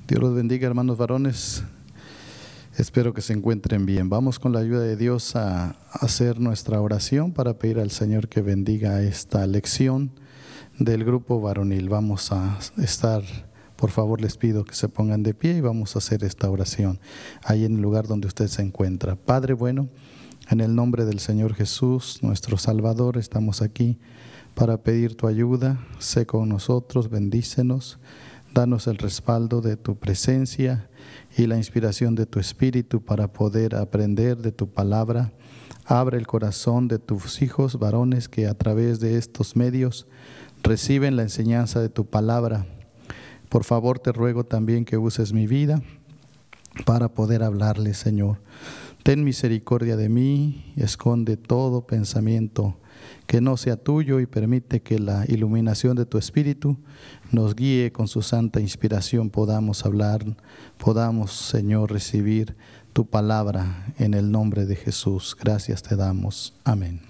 Dios los bendiga, hermanos varones. Espero que se encuentren bien. Vamos con la ayuda de Dios a hacer nuestra oración para pedir al Señor que bendiga esta lección del grupo varonil. Vamos a estar, por favor les pido que se pongan de pie y vamos a hacer esta oración ahí en el lugar donde usted se encuentra. Padre bueno, en el nombre del Señor Jesús, nuestro Salvador, estamos aquí para pedir tu ayuda. Sé con nosotros, bendícenos. Danos el respaldo de tu presencia y la inspiración de tu Espíritu para poder aprender de tu palabra. Abre el corazón de tus hijos varones que a través de estos medios reciben la enseñanza de tu palabra. Por favor, te ruego también que uses mi vida para poder hablarles, Señor. Ten misericordia de mí y esconde todo pensamiento que no sea tuyo y permite que la iluminación de tu Espíritu nos guíe con su santa inspiración, podamos hablar, podamos, Señor, recibir tu palabra en el nombre de Jesús. Gracias te damos. Amén.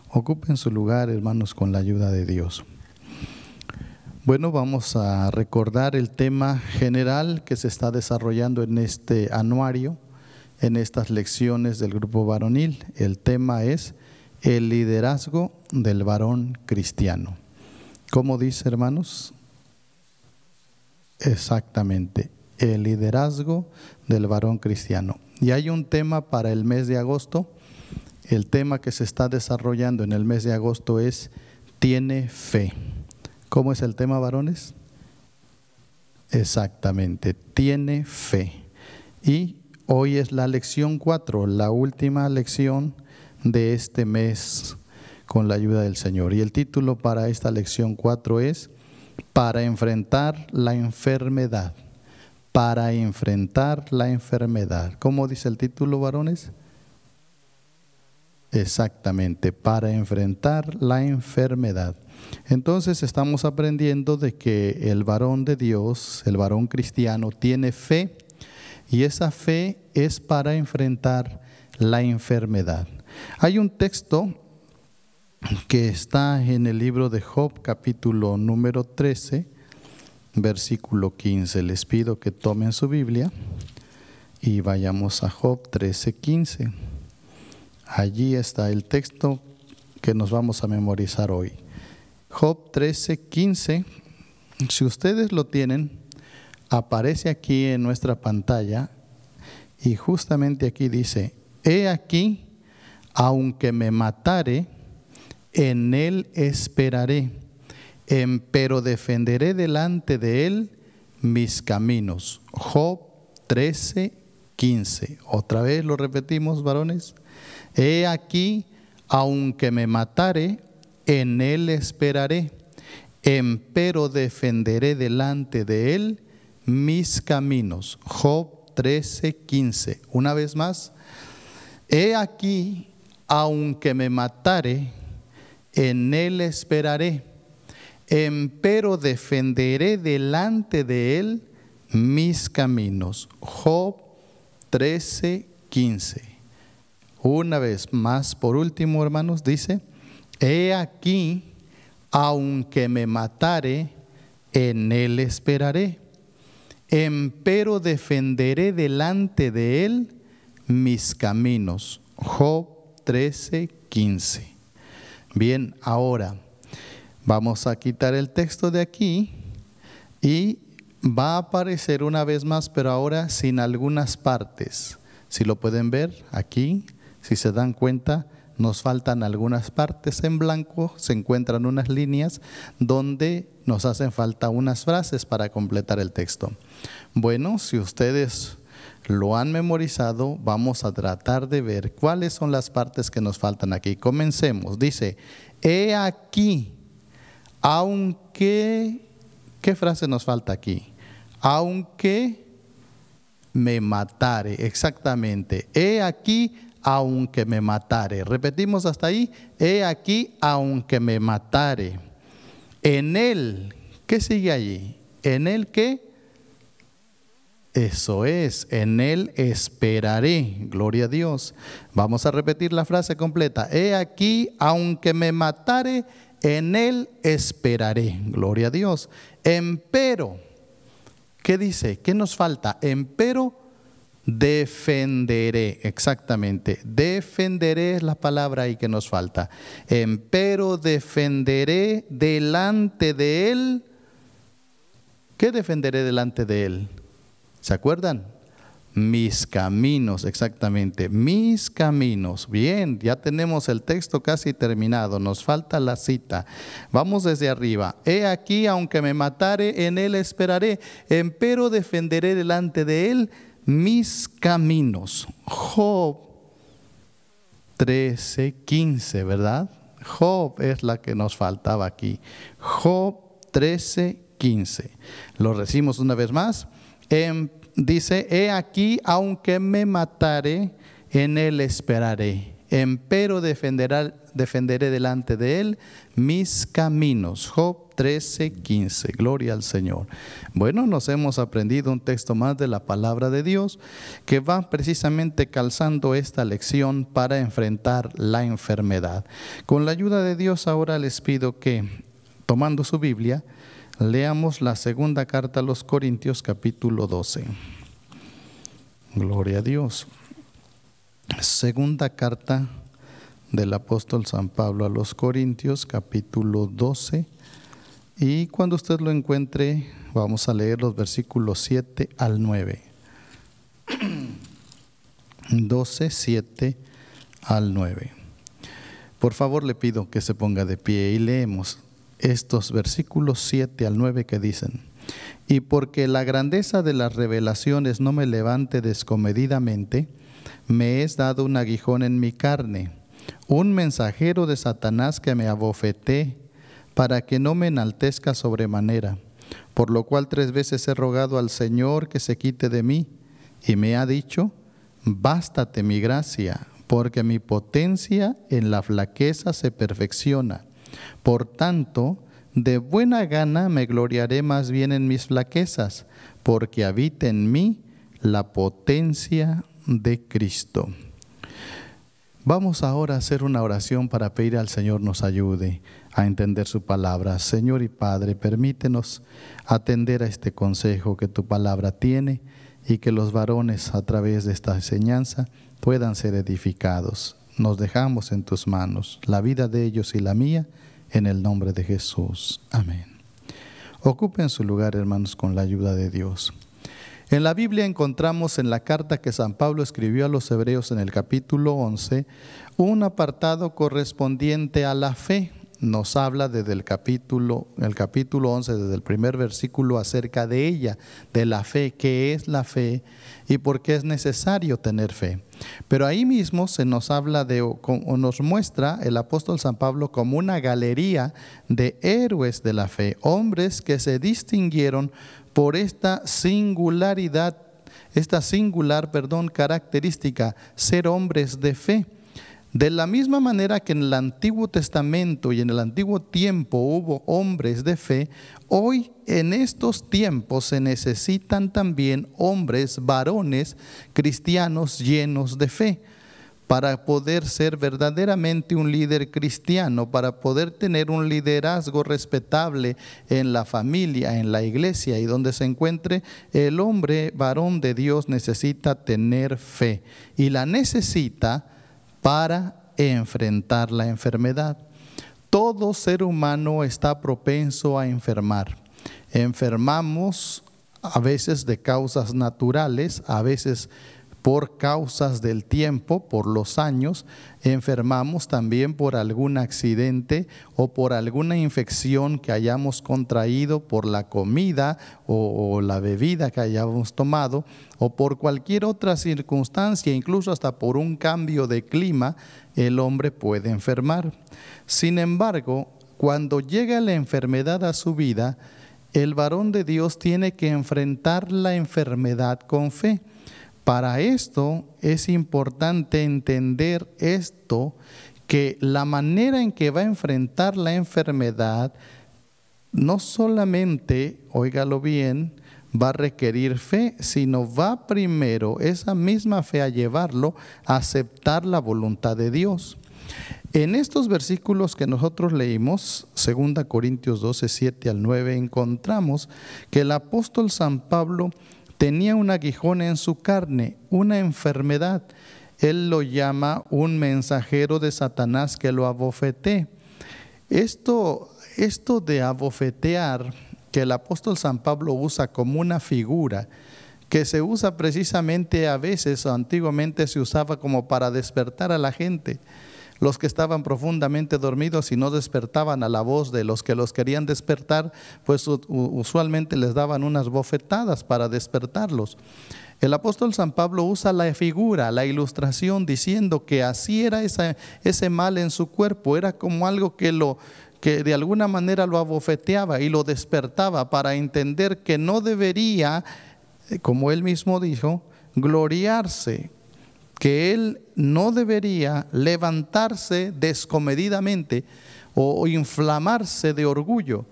Ocupen su lugar, hermanos, con la ayuda de Dios. Bueno, vamos a recordar el tema general que se está desarrollando en este anuario, en estas lecciones del grupo varonil. El tema es el liderazgo del varón cristiano. ¿Cómo dice, hermanos? Exactamente, el liderazgo del varón cristiano. Y hay un tema para el mes de agosto. El tema que se está desarrollando en el mes de agosto es tiene fe. ¿Cómo es el tema, varones? Exactamente, tiene fe. Y hoy es la lección 4, la última lección de este mes con la ayuda del Señor. Y el título para esta lección 4 es para enfrentar la enfermedad. Para enfrentar la enfermedad. ¿Cómo dice el título, varones? Exactamente, para enfrentar la enfermedad. Entonces estamos aprendiendo de que el varón de Dios, el varón cristiano, tiene fe y esa fe es para enfrentar la enfermedad. Hay un texto que está en el libro de Job, capítulo número 13, versículo 15. Les pido que tomen su Biblia y vayamos a Job 13, 15. Allí está el texto que nos vamos a memorizar hoy. Job 13, 15. Si ustedes lo tienen, aparece aquí en nuestra pantalla y justamente aquí dice: he aquí, aunque me matare, en él esperaré, pero defenderé delante de él mis caminos. Job 13, 15. Otra vez lo repetimos, varones. He aquí, aunque me matare, en él esperaré, pero defenderé delante de él mis caminos. Job 13, 15. Una vez más. He aquí, aunque me matare, en él esperaré, pero defenderé delante de él mis caminos. Job 13, 15. Una vez más, por último, hermanos, dice: he aquí, aunque me matare, en él esperaré, pero defenderé delante de él mis caminos. Job 13, 15. Bien, ahora vamos a quitar el texto de aquí y va a aparecer una vez más, pero ahora sin algunas partes. Si lo pueden ver aquí, si se dan cuenta, nos faltan algunas partes en blanco, se encuentran unas líneas donde nos hacen falta unas frases para completar el texto. Bueno, si ustedes lo han memorizado, vamos a tratar de ver cuáles son las partes que nos faltan aquí. Comencemos. Dice: he aquí, aunque, ¿qué frase nos falta aquí? Aunque me matare, exactamente. He aquí, aunque me matare. Repetimos hasta ahí. He aquí, aunque me matare. En él, ¿qué sigue allí? En él, ¿qué? Eso es, en él esperaré. Gloria a Dios. Vamos a repetir la frase completa. He aquí, aunque me matare, en él esperaré. Gloria a Dio. Empero, ¿Qué dice? ¿Qué nos falta? Empero defenderé, exactamente. Defenderé es la palabra ahí que nos falta. Empero defenderé delante de él. ¿Qué defenderé delante de él? ¿Se acuerdan? Mis caminos, exactamente, mis caminos. Bien, ya tenemos el texto casi terminado, nos falta la cita. Vamos desde arriba. He aquí, aunque me matare, en él esperaré, empero defenderé delante de él mis caminos. Job 13:15, ¿verdad? Job es la que nos faltaba aquí. Job 13:15. Lo decimos una vez más. Dice, he aquí, aunque me matare, en él esperaré. Empero defenderé delante de él mis caminos. Job 13:15. Gloria al Señor. Bueno, nos hemos aprendido un texto más de la palabra de Dios que va precisamente calzando esta lección para enfrentar la enfermedad. Con la ayuda de Dios ahora les pido que, tomando su Biblia, leamos la segunda carta a los Corintios, capítulo 12. Gloria a Dios. Segunda carta del apóstol San Pablo a los Corintios, capítulo 12. Y cuando usted lo encuentre, vamos a leer los versículos 7 al 9. 12, 7 al 9. Por favor, le pido que se ponga de pie y leemos estos versículos 7 al 9 que dicen: y porque la grandeza de las revelaciones no me levante descomedidamente, me es dado un aguijón en mi carne, un mensajero de Satanás que me abofetee, para que no me enaltezca sobremanera. Por lo cual 3 veces he rogado al Señor que se quite de mí, y me ha dicho: bástate mi gracia, porque mi potencia en la flaqueza se perfecciona. Por tanto, de buena gana me gloriaré más bien en mis flaquezas, porque habita en mí la potencia de Cristo. Vamos ahora a hacer una oración para pedir al Señor nos ayude a entender su palabra. Señor y Padre, permítenos atender a este consejo que tu palabra tiene y que los varones a través de esta enseñanza puedan ser edificados. Nos dejamos en tus manos, la vida de ellos y la mía, en el nombre de Jesús. Amén. Ocupen su lugar, hermanos, con la ayuda de Dios. En la Biblia encontramos en la carta que San Pablo escribió a los Hebreos en el capítulo 11, un apartado correspondiente a la fe. Nos habla desde el capítulo 11, desde el primer versículo, acerca de ella, de la fe, qué es la fe y por qué es necesario tener fe. Pero ahí mismo se nos habla o nos muestra el apóstol San Pablo como una galería de héroes de la fe, hombres que se distinguieron por esta singular característica, ser hombres de fe. De la misma manera que en el Antiguo Testamento y en el Antiguo tiempo hubo hombres de fe, hoy en estos tiempos se necesitan también hombres, varones, cristianos llenos de fe, para poder ser verdaderamente un líder cristiano, para poder tener un liderazgo respetable en la familia, en la iglesia, y donde se encuentre el hombre, varón de Dios, necesita tener fe, y la necesita para enfrentar la enfermedad. Todo ser humano está propenso a enfermar. Enfermamos a veces de causas naturales, a veces por causas del tiempo, por los años. Enfermamos también por algún accidente o por alguna infección que hayamos contraído por la comida o la bebida que hayamos tomado, o por cualquier otra circunstancia, incluso hasta por un cambio de clima, el hombre puede enfermar. Sin embargo, cuando llega la enfermedad a su vida, el varón de Dios tiene que enfrentar la enfermedad con fe. Para esto es importante entender esto, que la manera en que va a enfrentar la enfermedad no solamente, óigalo bien, va a requerir fe, sino va primero esa misma fe a llevarlo a aceptar la voluntad de Dios. En estos versículos que nosotros leímos, 2 Corintios 12, 7 al 9, encontramos que el apóstol San Pablo tenía un aguijón en su carne, una enfermedad. Él lo llama un mensajero de Satanás que lo abofetee. Esto de abofetear, que el apóstol San Pablo usa como una figura, que se usa precisamente a veces, o antiguamente se usaba como para despertar a la gente. Los que estaban profundamente dormidos y no despertaban a la voz de los que los querían despertar, pues usualmente les daban unas bofetadas para despertarlos. El apóstol San Pablo usa la figura, la ilustración, diciendo que así era ese mal en su cuerpo, era como algo que de alguna manera lo abofeteaba y lo despertaba para entender que no debería, como él mismo dijo, gloriarse, que él no debería levantarse descomedidamente o inflamarse de orgullo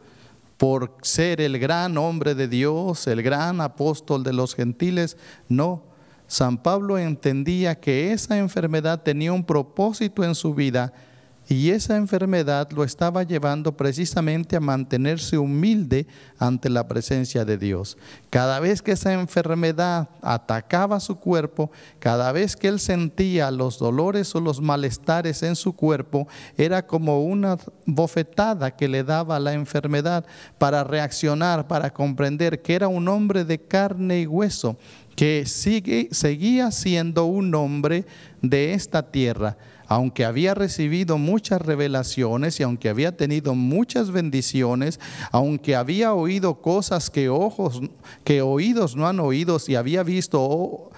por ser el gran hombre de Dios, el gran apóstol de los gentiles. No, San Pablo entendía que esa enfermedad tenía un propósito en su vida, y esa enfermedad lo estaba llevando precisamente a mantenerse humilde ante la presencia de Dios. Cada vez que esa enfermedad atacaba su cuerpo, cada vez que él sentía los dolores o los malestares en su cuerpo, era como una bofetada que le daba la enfermedad para reaccionar, para comprender que era un hombre de carne y hueso, que seguía siendo un hombre de esta tierra. Aunque había recibido muchas revelaciones y aunque había tenido muchas bendiciones, aunque había oído cosas que oídos no han oído, y había visto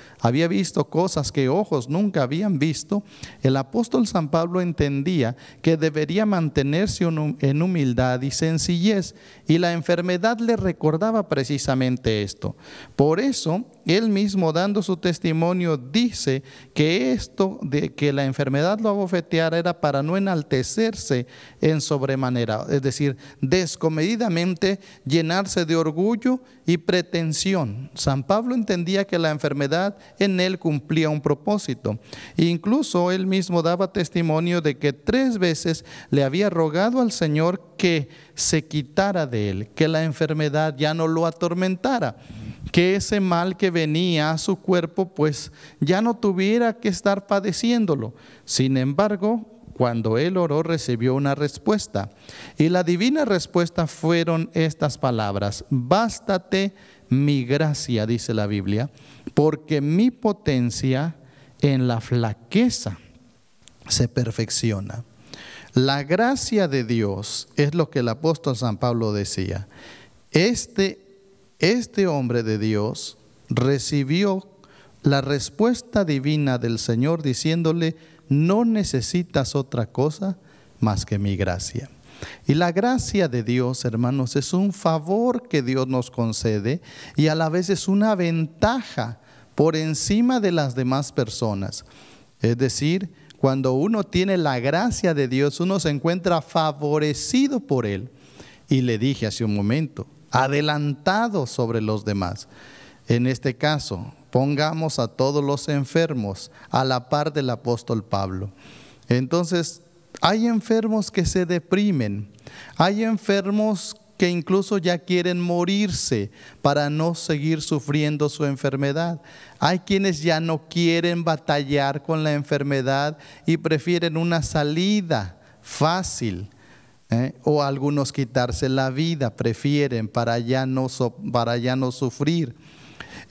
cosas que ojos nunca habían visto, el apóstol San Pablo entendía que debería mantenerse en humildad y sencillez, y la enfermedad le recordaba precisamente esto. Por eso, él mismo, dando su testimonio, dice que esto de que la enfermedad lo abofeteara era para no enaltecerse en sobremanera, es decir, descomedidamente llenarse de orgullo y pretensión. San Pablo entendía que la enfermedad en él cumplía un propósito. E incluso él mismo daba testimonio de que 3 veces le había rogado al Señor que se quitara de él, que la enfermedad ya no lo atormentara, que ese mal que venía a su cuerpo pues ya no tuviera que estar padeciéndolo. Sin embargo, cuando él oró, recibió una respuesta, y la divina respuesta fueron estas palabras: bástate mi gracia, dice la Biblia, porque mi potencia en la flaqueza se perfecciona. La gracia de Dios es lo que el apóstol San Pablo decía. Este hombre de Dios recibió la respuesta divina del Señor diciéndole: no necesitas otra cosa más que mi gracia. Y la gracia de Dios, hermanos, es un favor que Dios nos concede, y a la vez es una ventaja por encima de las demás personas. Es decir, cuando uno tiene la gracia de Dios, uno se encuentra favorecido por Él. Y le dije hace un momento, adelantado sobre los demás. En este caso, pongamos a todos los enfermos a la par del apóstol Pablo. Entonces, hay enfermos que se deprimen, hay enfermos que incluso ya quieren morirse para no seguir sufriendo su enfermedad. Hay quienes ya no quieren batallar con la enfermedad y prefieren una salida fácil. O algunos quitarse la vida, prefieren para ya no sufrir.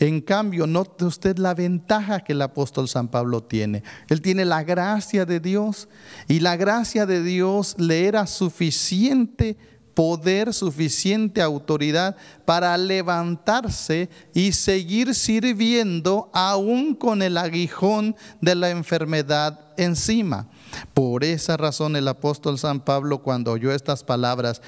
En cambio, note usted la ventaja que el apóstol San Pablo tiene. Él tiene la gracia de Dios, y la gracia de Dios le era suficiente poder, suficiente autoridad para levantarse y seguir sirviendo aún con el aguijón de la enfermedad encima. Por esa razón el apóstol San Pablo, cuando oyó estas palabras,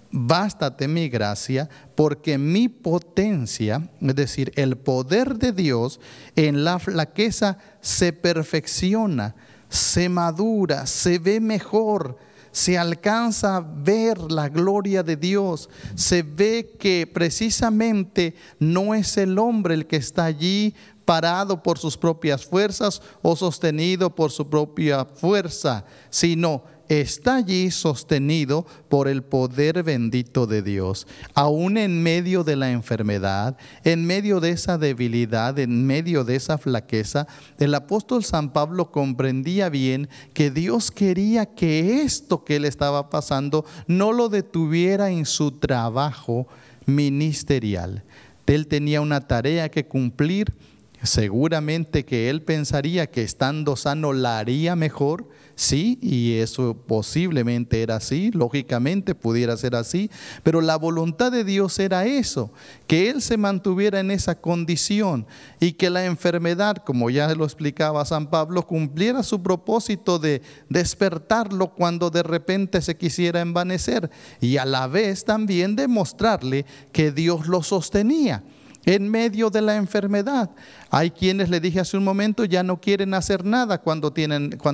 bástate mi gracia, porque mi potencia, es decir, el poder de Dios en la flaqueza se perfecciona, se madura, se ve mejor, se alcanza a ver la gloria de Dios, se ve que precisamente no es el hombre el que está allí parado por sus propias fuerzas o sostenido por su propia fuerza, sino está allí sostenido por el poder bendito de Dios. Aún en medio de la enfermedad, en medio de esa debilidad, en medio de esa flaqueza, el apóstol San Pablo comprendía bien que Dios quería que esto que él estaba pasando no lo detuviera en su trabajo ministerial. Él tenía una tarea que cumplir. Seguramente que él pensaría que estando sano la haría mejor, sí, y eso posiblemente era así, lógicamente pudiera ser así, pero la voluntad de Dios era eso, que él se mantuviera en esa condición y que la enfermedad, como ya lo explicaba San Pablo, cumpliera su propósito de despertarlo cuando de repente se quisiera envanecer y a la vez también demostrarle que Dios lo sostenía en medio de la enfermedad. Hay quienes, le dije hace un momento, ya no quieren hacer nada cuando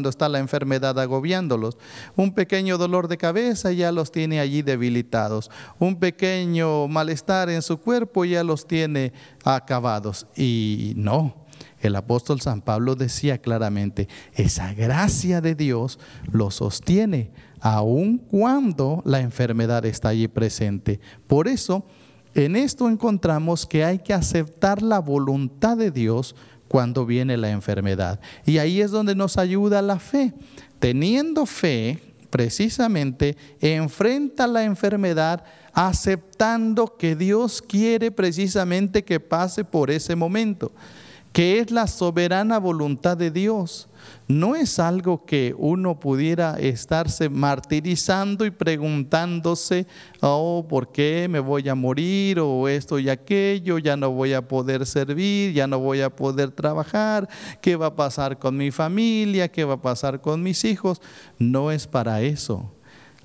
está la enfermedad agobiándolos. Un pequeño dolor de cabeza ya los tiene allí debilitados. Un pequeño malestar en su cuerpo ya los tiene acabados. Y no, el apóstol San Pablo decía claramente, esa gracia de Dios lo sostiene aun cuando la enfermedad está allí presente. Por eso, en esto encontramos que hay que aceptar la voluntad de Dios cuando viene la enfermedad. Y ahí es donde nos ayuda la fe. Teniendo fe, precisamente, enfrenta la enfermedad aceptando que Dios quiere precisamente que pase por ese momento, que es la soberana voluntad de Dios. No es algo que uno pudiera estarse martirizando y preguntándose, oh, ¿por qué me voy a morir? O esto y aquello, ya no voy a poder servir, ya no voy a poder trabajar, ¿qué va a pasar con mi familia? ¿Qué va a pasar con mis hijos? No es para eso.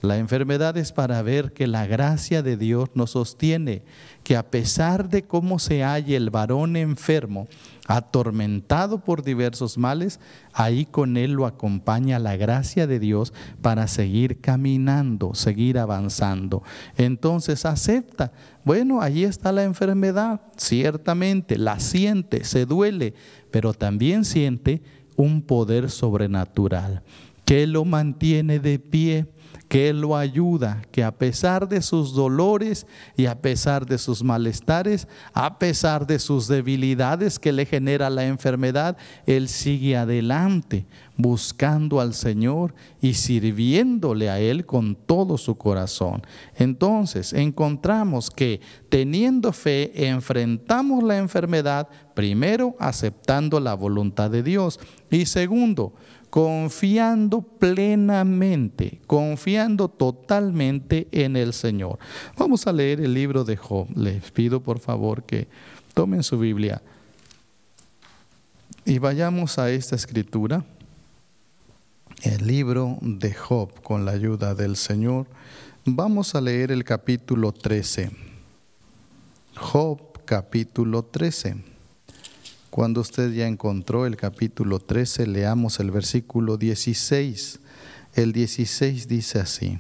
La enfermedad es para ver que la gracia de Dios nos sostiene, que a pesar de cómo se halle el varón enfermo, atormentado por diversos males, ahí con él lo acompaña la gracia de Dios para seguir caminando, seguir avanzando. Entonces acepta, bueno, ahí está la enfermedad, ciertamente la siente, se duele, pero también siente un poder sobrenatural que lo mantiene de pie, que lo ayuda, que a pesar de sus dolores y a pesar de sus malestares, a pesar de sus debilidades que le genera la enfermedad, él sigue adelante buscando al Señor y sirviéndole a Él con todo su corazón. Entonces encontramos que teniendo fe enfrentamos la enfermedad, primero aceptando la voluntad de Dios y segundo, confiando plenamente, confiando totalmente en el Señor. Vamos a leer el libro de Job. Les pido por favor que tomen su Biblia y vayamos a esta escritura, el libro de Job, con la ayuda del Señor. Vamos a leer el capítulo 13. Job, capítulo 13. Cuando usted ya encontró el capítulo 13, leamos el versículo 16. El 16 dice así: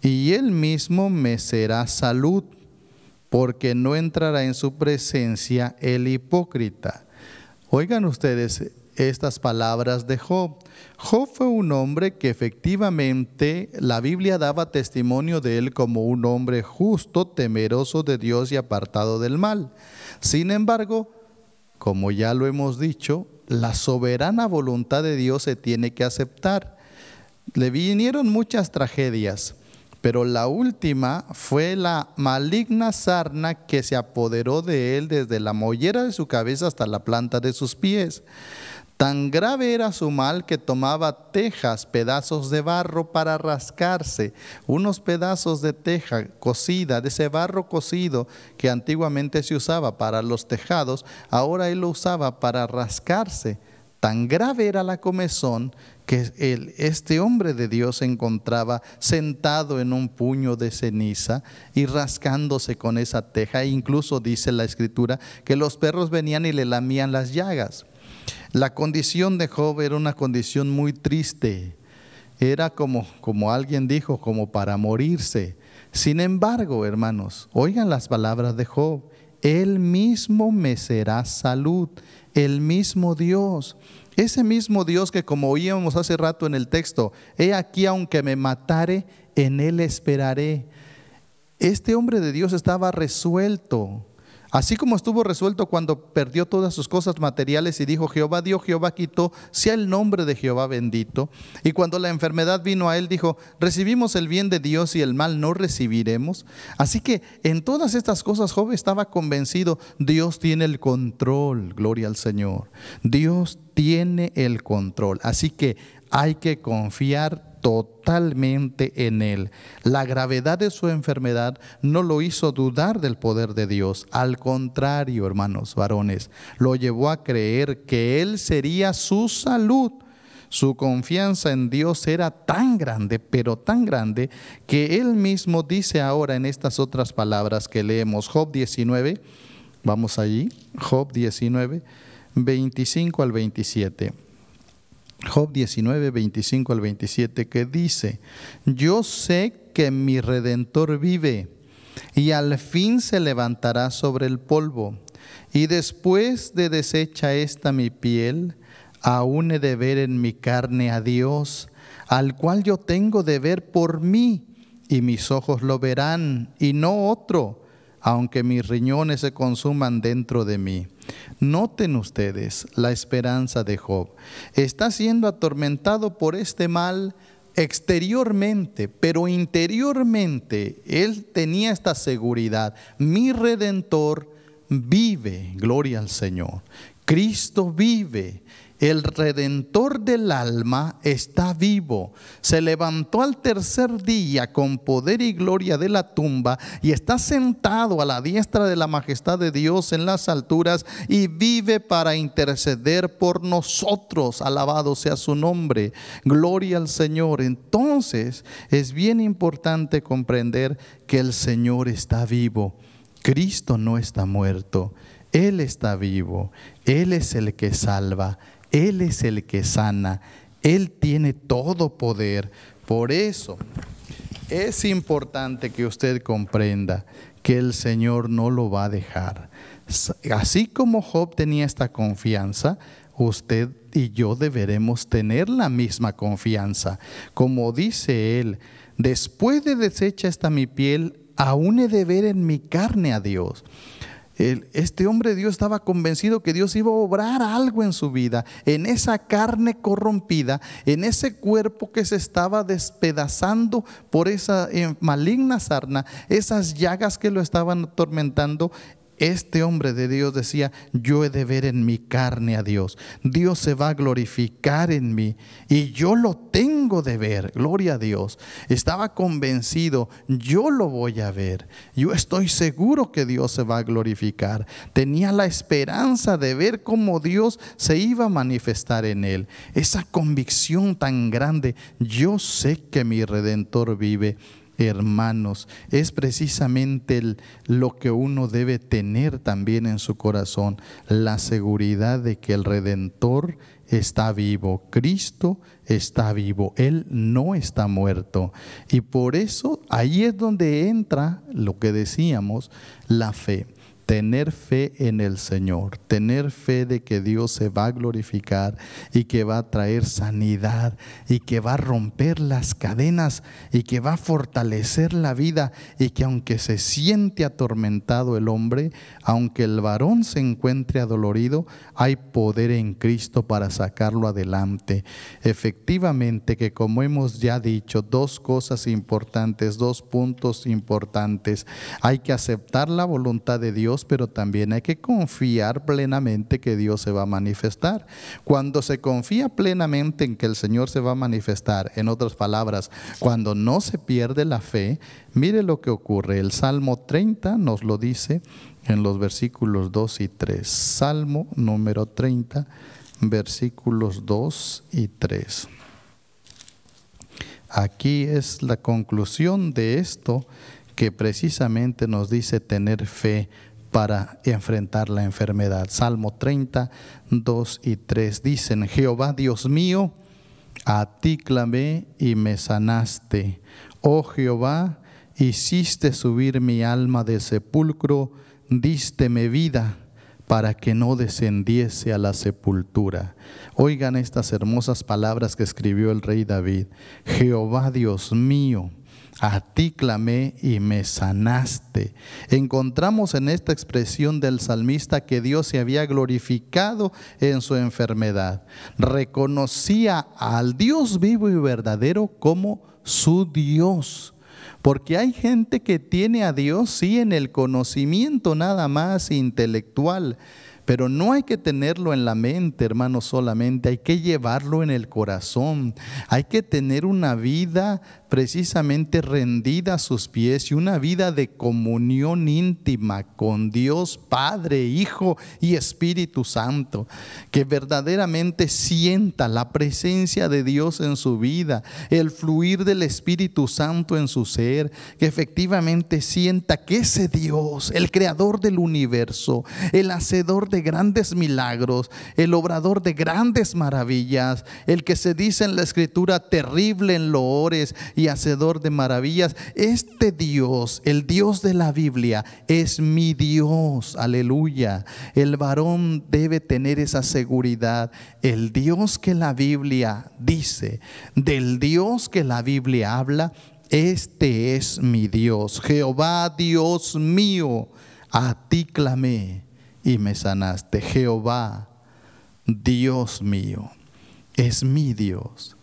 y él mismo me será salud, porque no entrará en su presencia el hipócrita. Oigan ustedes estas palabras de Job. Job fue un hombre que efectivamente la Biblia daba testimonio de él como un hombre justo, temeroso de Dios y apartado del mal. Sin embargo, como ya lo hemos dicho, la soberana voluntad de Dios se tiene que aceptar. Le vinieron muchas tragedias, pero la última fue la maligna sarna que se apoderó de él desde la mollera de su cabeza hasta la planta de sus pies. Tan grave era su mal que tomaba tejas, pedazos de barro para rascarse, unos pedazos de teja cocida, de ese barro cocido que antiguamente se usaba para los tejados, ahora él lo usaba para rascarse. Tan grave era la comezón que este hombre de Dios se encontraba sentado en un puño de ceniza y rascándose con esa teja. E incluso dice la Escritura que los perros venían y le lamían las llagas. La condición de Job era una condición muy triste. Era como alguien dijo, como para morirse. Sin embargo, hermanos, oigan las palabras de Job. Él mismo me será salud, el mismo Dios. Ese mismo Dios que, como oíamos hace rato en el texto, he aquí aunque me matare, en Él esperaré. Este hombre de Dios estaba resuelto. Así como estuvo resuelto cuando perdió todas sus cosas materiales y dijo: Jehová dio, Jehová quitó, sea el nombre de Jehová bendito. Y cuando la enfermedad vino a él, dijo: recibimos el bien de Dios y el mal no recibiremos. Así que en todas estas cosas Job estaba convencido: Dios tiene el control, gloria al Señor. Dios tiene el control. Así que hay que confiar totalmente en Él. La gravedad de su enfermedad no lo hizo dudar del poder de Dios. Al contrario, hermanos varones, lo llevó a creer que Él sería su salud. Su confianza en Dios era tan grande, pero tan grande, que Él mismo dice ahora en estas otras palabras que leemos. Job 19, vamos allí, Job 19, 25 al 27. Job 19, 25 al 27, que dice: yo sé que mi Redentor vive y al fin se levantará sobre el polvo. Y después de deshecha esta mi piel, aún he de ver en mi carne a Dios, al cual yo tengo de ver por mí, y mis ojos lo verán y no otro, aunque mis riñones se consuman dentro de mí. Noten ustedes la esperanza de Job. Está siendo atormentado por este mal exteriormente, pero interiormente él tenía esta seguridad: mi Redentor vive, gloria al Señor. Cristo vive. El Redentor del alma está vivo. Se levantó al tercer día con poder y gloria de la tumba y está sentado a la diestra de la majestad de Dios en las alturas y vive para interceder por nosotros. Alabado sea su nombre. Gloria al Señor. Entonces es bien importante comprender que el Señor está vivo. Cristo no está muerto. Él está vivo. Él es el que salva. Él es el que sana. Él tiene todo poder. Por eso es importante que usted comprenda que el Señor no lo va a dejar. Así como Job tenía esta confianza, usted y yo deberemos tener la misma confianza. Como dice él: después de deshecha esta mi piel, aún he de ver en mi carne a Dios. Este hombre de Dios estaba convencido que Dios iba a obrar algo en su vida, en esa carne corrompida, en ese cuerpo que se estaba despedazando por esa maligna sarna, esas llagas que lo estaban atormentando. Este hombre de Dios decía: yo he de ver en mi carne a Dios. Dios se va a glorificar en mí y yo lo tengo de ver. Gloria a Dios. Estaba convencido: yo lo voy a ver. Yo estoy seguro que Dios se va a glorificar. Tenía la esperanza de ver cómo Dios se iba a manifestar en él. Esa convicción tan grande: yo sé que mi Redentor vive. Hermanos, es precisamente lo que uno debe tener también en su corazón: la seguridad de que el Redentor está vivo. Cristo está vivo. Él no está muerto. Y por eso ahí es donde entra lo que decíamos, la fe. Tener fe en el Señor, tener fe de que Dios se va a glorificar y que va a traer sanidad y que va a romper las cadenas y que va a fortalecer la vida, y que aunque se siente atormentado el hombre, aunque el varón se encuentre adolorido, hay poder en Cristo para sacarlo adelante. Efectivamente que, como hemos ya dicho, dos cosas importantes, dos puntos importantes: hay que aceptar la voluntad de Dios, pero también hay que confiar plenamente que Dios se va a manifestar. Cuando se confía plenamente en que el Señor se va a manifestar, en otras palabras, cuando no se pierde la fe, mire lo que ocurre. El Salmo 30 nos lo dice en los versículos 2 y 3. Salmo número 30, versículos 2 y 3. Aquí es la conclusión de esto, que precisamente nos dice tener fe para enfrentar la enfermedad. Salmo 30, 2 y 3 dicen: Jehová Dios mío, a ti clamé y me sanaste. Oh Jehová, hiciste subir mi alma del sepulcro, dísteme vida para que no descendiese a la sepultura. Oigan estas hermosas palabras que escribió el rey David. Jehová Dios mío, a ti clamé y me sanaste. Encontramos en esta expresión del salmista que Dios se había glorificado en su enfermedad. Reconocía al Dios vivo y verdadero como su Dios. Porque hay gente que tiene a Dios, sí, en el conocimiento nada más intelectual, pero no hay que tenerlo en la mente, hermanos, solamente, hay que llevarlo en el corazón. Hay que tener una vida precisamente rendida a sus pies y una vida de comunión íntima con Dios Padre, Hijo y Espíritu Santo, que verdaderamente sienta la presencia de Dios en su vida, el fluir del Espíritu Santo en su ser, que efectivamente sienta que ese Dios, el creador del universo, el hacedor de grandes milagros, el obrador de grandes maravillas, el que se dice en la Escritura terrible en loores y hacedor de maravillas, este Dios, el Dios de la Biblia, es mi Dios, aleluya. El varón debe tener esa seguridad. El Dios que la Biblia dice, del Dios que la Biblia habla, este es mi Dios. Jehová Dios mío, a ti clamé y me sanaste. Jehová Dios mío, es mi Dios.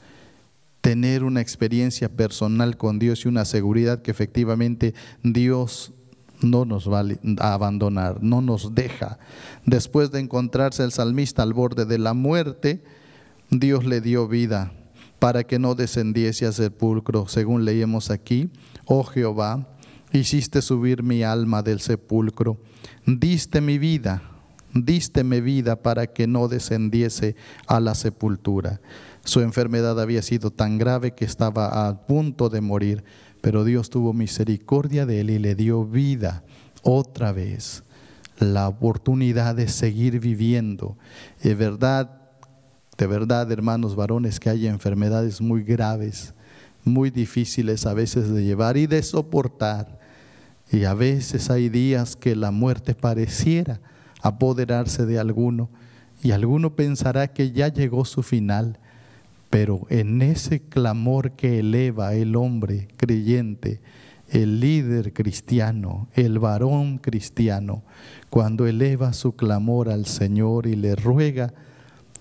Tener una experiencia personal con Dios y una seguridad que efectivamente Dios no nos va a abandonar, no nos deja. Después de encontrarse el salmista al borde de la muerte, Dios le dio vida para que no descendiese al sepulcro. Según leímos aquí, oh Jehová, hiciste subir mi alma del sepulcro, dísteme vida para que no descendiese a la sepultura. Su enfermedad había sido tan grave que estaba a punto de morir, pero Dios tuvo misericordia de él y le dio vida otra vez, la oportunidad de seguir viviendo. De verdad, hermanos varones, que hay enfermedades muy graves, muy difíciles a veces de llevar y de soportar. Y a veces hay días que la muerte pareciera apoderarse de alguno y alguno pensará que ya llegó su final. Pero en ese clamor que eleva el hombre creyente, el líder cristiano, el varón cristiano, cuando eleva su clamor al Señor y le ruega,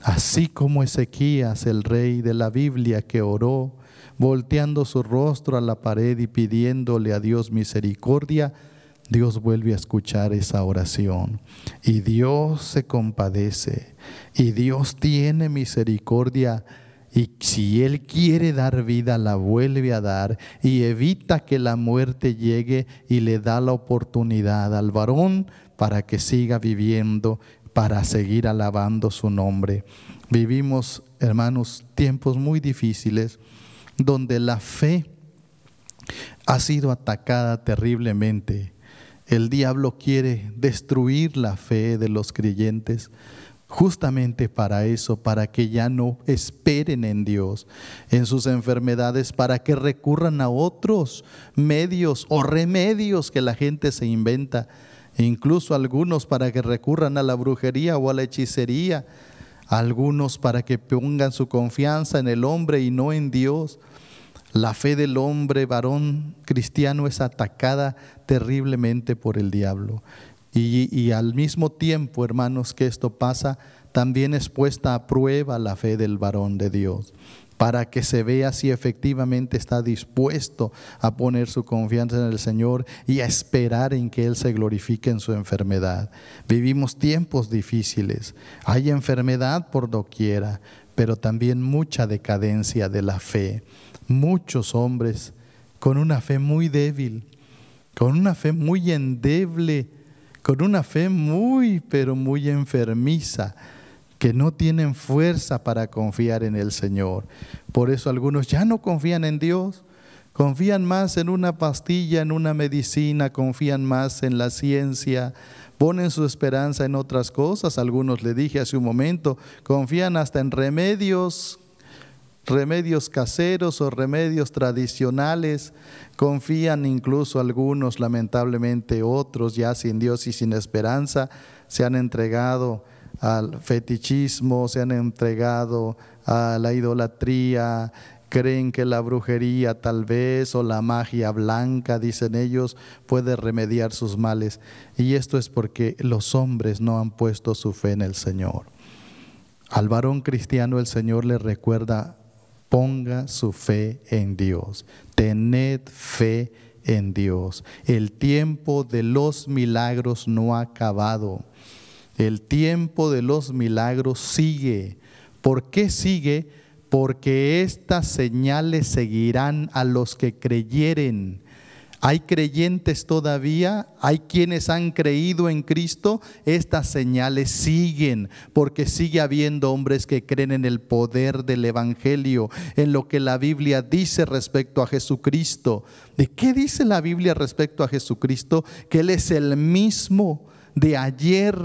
así como Ezequías, el rey de la Biblia, que oró, volteando su rostro a la pared y pidiéndole a Dios misericordia, Dios vuelve a escuchar esa oración y Dios se compadece y Dios tiene misericordia. Y si Él quiere dar vida, la vuelve a dar y evita que la muerte llegue y le da la oportunidad al varón para que siga viviendo, para seguir alabando su nombre. Vivimos, hermanos, tiempos muy difíciles donde la fe ha sido atacada terriblemente. El diablo quiere destruir la fe de los creyentes. Justamente para eso, para que ya no esperen en Dios, en sus enfermedades, para que recurran a otros medios o remedios que la gente se inventa, incluso algunos para que recurran a la brujería o a la hechicería, algunos para que pongan su confianza en el hombre y no en Dios. La fe del hombre varón cristiano es atacada terriblemente por el diablo. Y al mismo tiempo, hermanos, que esto pasa, también es puesta a prueba la fe del varón de Dios, para que se vea si efectivamente está dispuesto a poner su confianza en el Señor y a esperar en que Él se glorifique en su enfermedad. Vivimos tiempos difíciles, hay enfermedad por doquiera, pero también mucha decadencia de la fe. Muchos hombres con una fe muy débil, con una fe muy endeble, con una fe pero muy enfermiza, que no tienen fuerza para confiar en el Señor. Por eso algunos ya no confían en Dios, confían más en una pastilla, en una medicina, confían más en la ciencia, ponen su esperanza en otras cosas. Algunos, le dije hace un momento, confían hasta en remedios remedios caseros o remedios tradicionales. Confían incluso algunos, lamentablemente otros, ya sin Dios y sin esperanza, se han entregado al fetichismo, se han entregado a la idolatría. Creen que la brujería tal vez o la magia blanca, dicen ellos, puede remediar sus males. Y esto es porque los hombres no han puesto su fe en el Señor. Al varón cristiano el Señor le recuerda: ponga su fe en Dios, tened fe en Dios. El tiempo de los milagros no ha acabado. El tiempo de los milagros sigue. ¿Por qué sigue? Porque estas señales seguirán a los que creyeren. Hay creyentes todavía, hay quienes han creído en Cristo. Estas señales siguen, porque sigue habiendo hombres que creen en el poder del Evangelio, en lo que la Biblia dice respecto a Jesucristo. ¿De qué dice la Biblia respecto a Jesucristo? Que Él es el mismo de ayer,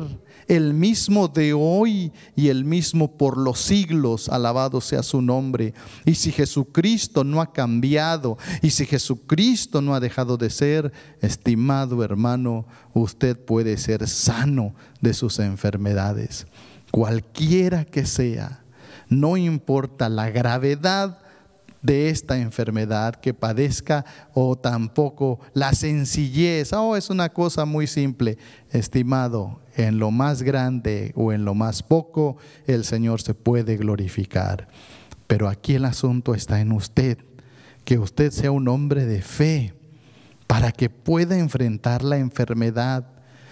el mismo de hoy y el mismo por los siglos. Alabado sea su nombre. Y si Jesucristo no ha cambiado, y si Jesucristo no ha dejado de ser, estimado hermano, usted puede ser sano de sus enfermedades, cualquiera que sea. No importa la gravedad de esta enfermedad que padezca, o tampoco la sencillez. Es una cosa muy simple. Estimado, en lo más grande o en lo más poco, el Señor se puede glorificar. Pero aquí el asunto está en usted, que usted sea un hombre de fe para que pueda enfrentar la enfermedad.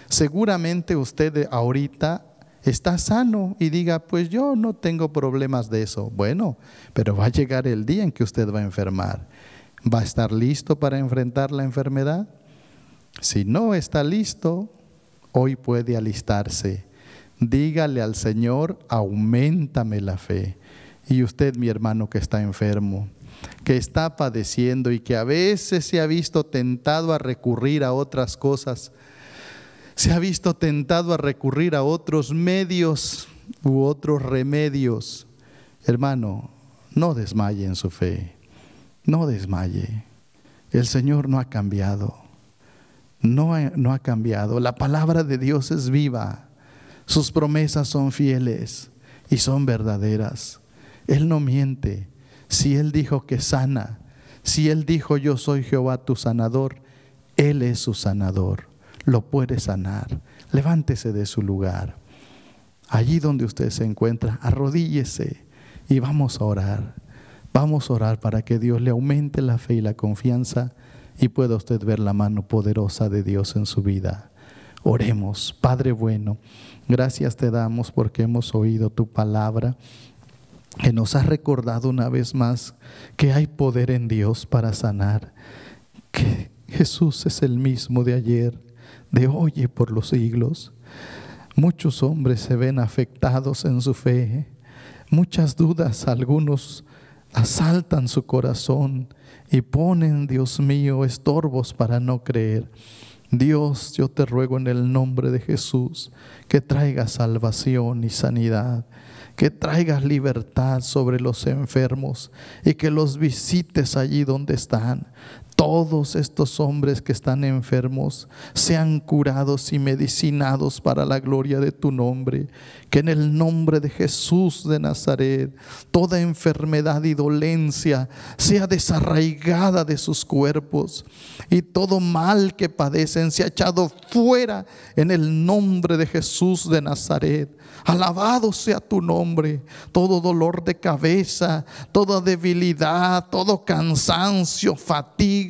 Seguramente usted ahorita está sano y diga: pues yo no tengo problemas de eso. Bueno, pero va a llegar el día en que usted va a enfermar. ¿Va a estar listo para enfrentar la enfermedad? Si no está listo, hoy puede alistarse. Dígale al Señor: auméntame la fe. Y usted, mi hermano que está enfermo, que está padeciendo y que a veces se ha visto tentado a recurrir a otras cosas, se ha visto tentado a recurrir a otros medios u otros remedios. Hermano, no desmaye en su fe, no desmaye. El Señor no ha cambiado, no ha cambiado. La palabra de Dios es viva, sus promesas son fieles y son verdaderas. Él no miente. Si Él dijo que sana, si Él dijo: yo soy Jehová tu sanador, Él es su sanador. Lo puede sanar. Levántese de su lugar. Allí donde usted se encuentra, arrodíllese y vamos a orar. Vamos a orar para que Dios le aumente la fe y la confianza y pueda usted ver la mano poderosa de Dios en su vida. Oremos. Padre bueno, gracias te damos porque hemos oído tu palabra, que nos has recordado una vez más que hay poder en Dios para sanar, que Jesús es el mismo de ayer, de hoy y por los siglos. Muchos hombres se ven afectados en su fe, muchas dudas, algunos asaltan su corazón y ponen, Dios mío, estorbos para no creer. Dios, yo te ruego en el nombre de Jesús que traigas salvación y sanidad, que traigas libertad sobre los enfermos y que los visites allí donde están. Todos estos hombres que están enfermos sean curados y medicinados para la gloria de tu nombre. Que en el nombre de Jesús de Nazaret toda enfermedad y dolencia sea desarraigada de sus cuerpos y todo mal que padecen sea echado fuera en el nombre de Jesús de Nazaret. Alabado sea tu nombre. Todo dolor de cabeza, toda debilidad, todo cansancio, fatiga,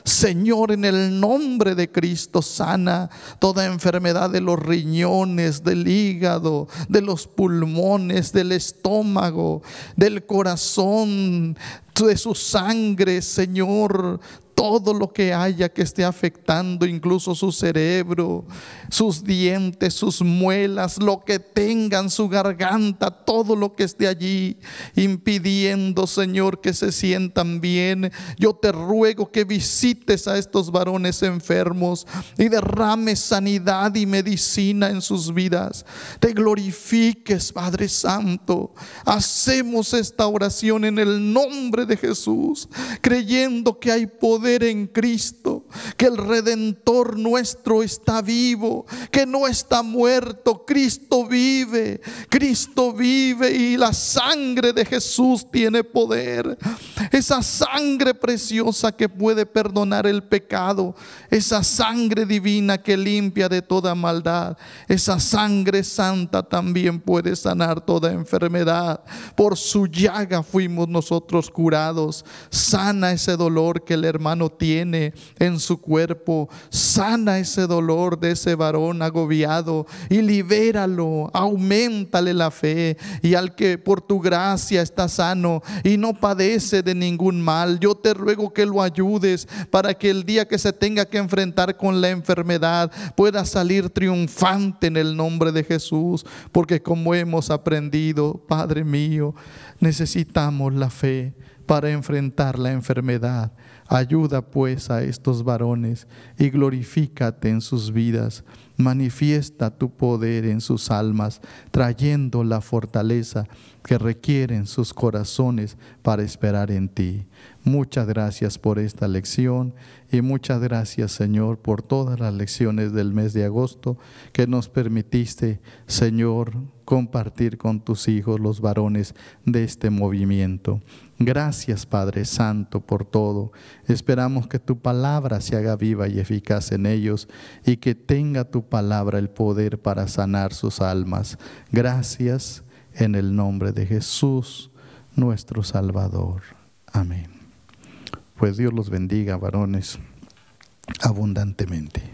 Señor, en el nombre de Cristo sana toda enfermedad de los riñones, del hígado, de los pulmones, del estómago, del corazón, de su sangre, Señor. todo lo que haya que esté afectando, incluso su cerebro, sus dientes, sus muelas, lo que tengan, su garganta, todo lo que esté allí impidiendo, Señor, que se sientan bien. Yo te ruego que visites a estos varones enfermos y derrames sanidad y medicina en sus vidas. Te glorifiques, Padre Santo. Hacemos esta oración en el nombre de Jesús, creyendo que hay poder en Cristo, que el Redentor nuestro está vivo, que no está muerto. Cristo vive y la sangre de Jesús tiene poder. Esa sangre preciosa que puede perdonar el pecado, esa sangre divina que limpia de toda maldad, esa sangre santa también puede sanar toda enfermedad. Por su llaga fuimos nosotros curados. Sana ese dolor que el hermano tiene en su cuerpo, sana ese dolor de ese varón agobiado y libéralo, auméntale la fe. Y al que por tu gracia está sano y no padece de ningún mal, yo te ruego que lo ayudes para que el día que se tenga que enfrentar con la enfermedad pueda salir triunfante en el nombre de Jesús, porque como hemos aprendido, Padre mío, necesitamos la fe para enfrentar la enfermedad. Ayuda pues a estos varones y glorifícate en sus vidas. Manifiesta tu poder en sus almas, trayendo la fortaleza que requieren sus corazones para esperar en ti. Muchas gracias por esta lección y muchas gracias, Señor, por todas las lecciones del mes de agosto que nos permitiste, Señor, compartir con tus hijos, los varones de este movimiento. Gracias, Padre Santo, por todo. Esperamos que tu palabra se haga viva y eficaz en ellos y que tenga tu palabra el poder para sanar sus almas. Gracias en el nombre de Jesús, nuestro Salvador. Amén. Pues Dios los bendiga, varones, abundantemente.